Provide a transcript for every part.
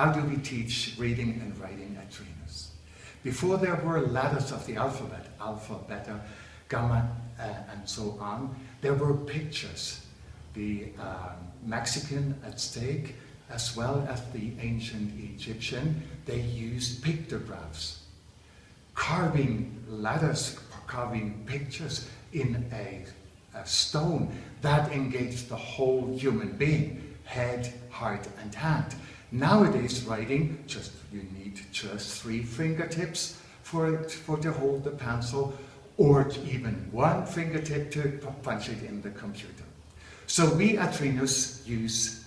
How do we teach reading and writing at Trinus? Before there were letters of the alphabet, alpha, beta, gamma, and so on, there were pictures. The Mexican Aztec, as well as the ancient Egyptian, they used pictographs, carving letters, carving pictures in a stone that engaged the whole human being, head, heart, and hand. Nowadays, writing, you need just 3 fingertips to hold the pencil, or even 1 fingertip to punch it in the computer. So we at Trinus use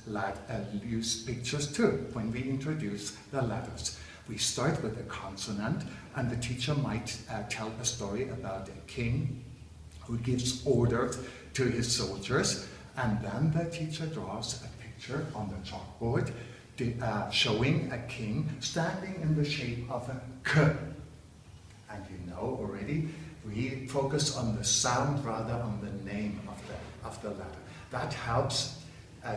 pictures too when we introduce the letters. We start with a consonant, and the teacher might tell a story about a king who gives orders to his soldiers, and then the teacher draws a picture on the chalkboard showing a king standing in the shape of a K. And you know already, we focus on the sound rather on the name of the letter. That helps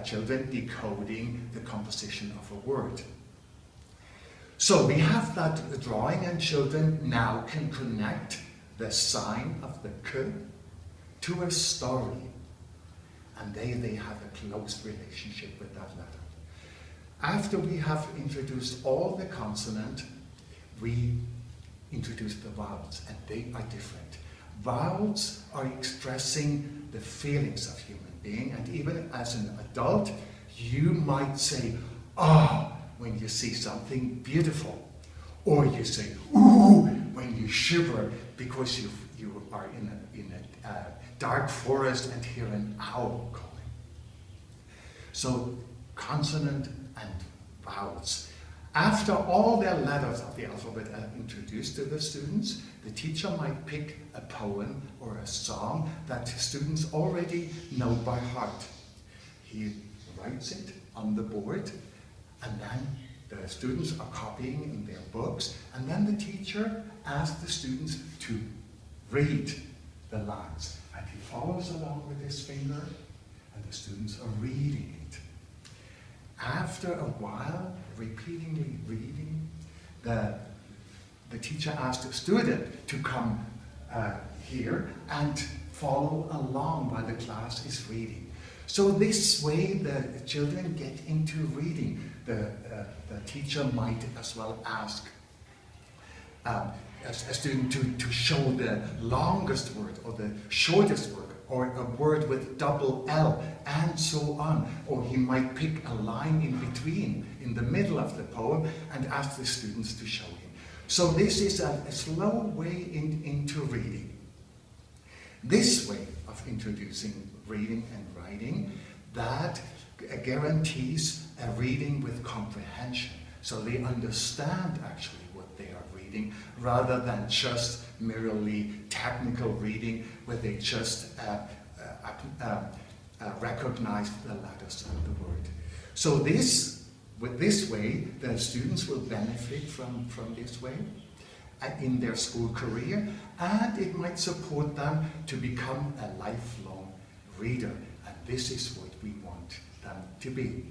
children decoding the composition of a word. So we have that drawing, and children now can connect the sign of the K to a story. And they have a close relationship with that letter. After we have introduced all the consonant, we introduce the vowels, and they are different. Vowels are expressing the feelings of human being, and even as an adult, you might say, "Ah," when you see something beautiful, or you say, "Ooh," when you shiver because you are in a dark forest and hear an owl calling. So consonant and vowels. After all the letters of the alphabet are introduced to the students, the teacher might pick a poem or a song that students already know by heart. He writes it on the board, and then the students are copying in their books, and then the teacher asks the students to read the lines. And he follows along with his finger, and the students are reading it. After a while, repeatedly reading, the teacher asked the student to come here and follow along while the class is reading. So this way the children get into reading. The teacher might as well ask a student to show the longest word or the shortest word, or a word with double L, and so on. Or he might pick a line in between, in the middle of the poem, and ask the students to show him. So this is a slow way into reading. This way of introducing reading and writing, that guarantees a reading with comprehension. So they understand actually what they are reading, rather than just merely technical reading where they just recognize the letters of the word. So with this way, the students will benefit from this way in their school career, and it might support them to become a lifelong reader. And this is what we want them to be.